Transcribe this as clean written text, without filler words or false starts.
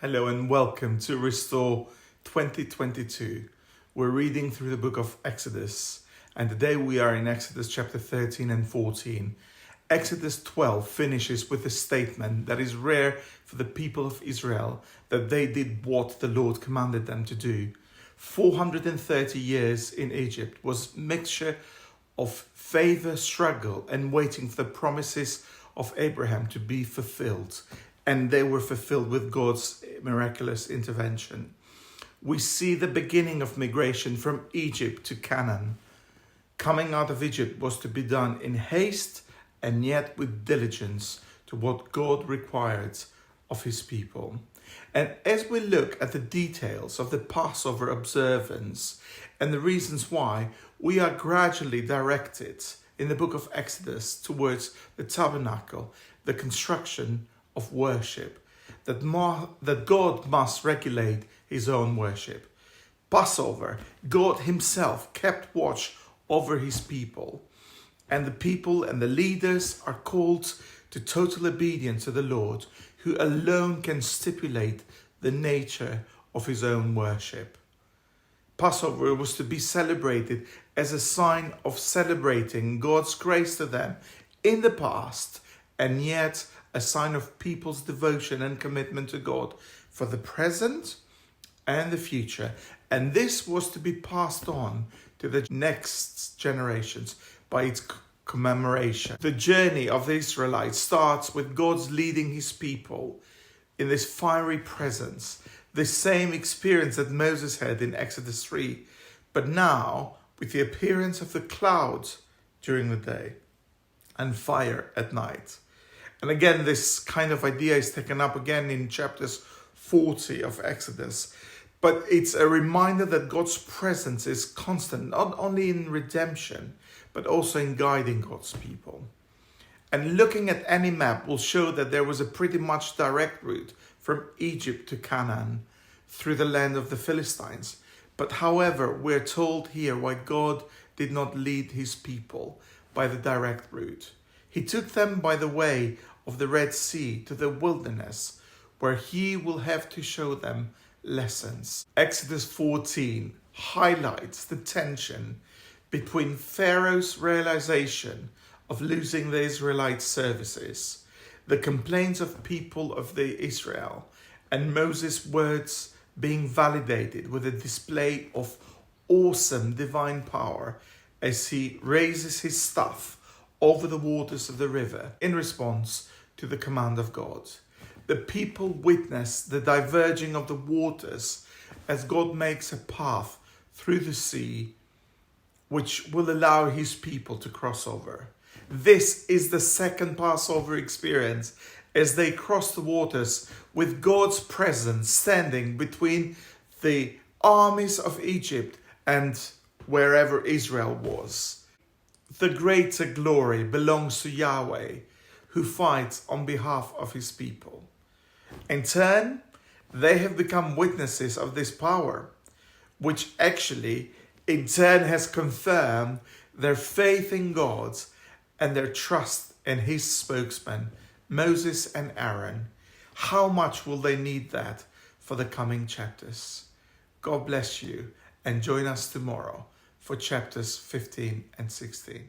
Hello and welcome to Restore 2022. We're reading through the book of Exodus, and today we are in Exodus chapter 13 and 14. Exodus 12 finishes with a statement that is rare for the people of Israel, that they did what the Lord commanded them to do. 430 years in Egypt was a mixture of favor, struggle, and waiting for the promises of Abraham to be fulfilled. And they were fulfilled with God's miraculous intervention. We see the beginning of migration from Egypt to Canaan. Coming out of Egypt was to be done in haste and yet with diligence to what God required of his people. And as we look at the details of the Passover observance and the reasons why, we are gradually directed in the book of Exodus towards the tabernacle, the construction of worship, that God must regulate his own worship. Passover, God himself kept watch over his people, and the people and the leaders are called to total obedience to the Lord, who alone can stipulate the nature of his own worship. Passover was to be celebrated as a sign of celebrating God's grace to them in the past, and yet a sign of people's devotion and commitment to God for the present and the future. And this was to be passed on to the next generations by its commemoration. The journey of the Israelites starts with God's leading his people in this fiery presence, the same experience that Moses had in Exodus 3, but now with the appearance of the clouds during the day and fire at night. And again, this kind of idea is taken up again in chapters 40 of Exodus. But it's a reminder that God's presence is constant, not only in redemption, but also in guiding God's people. And looking at any map will show that there was a pretty much direct route from Egypt to Canaan through the land of the Philistines. But however, we're told here why God did not lead his people by the direct route. He took them by the way of the Red Sea to the wilderness, where he will have to show them lessons. Exodus 14 highlights the tension between Pharaoh's realization of losing the Israelite services, the complaints of people of the Israel, and Moses' words being validated with a display of awesome divine power as he raises his staff over the waters of the river in response to the command of God. The people witness the diverging of the waters as God makes a path through the sea which will allow his people to cross over. This is the second Passover experience as they cross the waters with God's presence standing between the armies of Egypt and wherever Israel was. The greater glory belongs to Yahweh, who fights on behalf of his people. In turn, they have become witnesses of this power, which actually in turn has confirmed their faith in God and their trust in his spokesman, Moses and Aaron. How much will they need that for the coming chapters? God bless you, and join us tomorrow for chapters 15 and 16.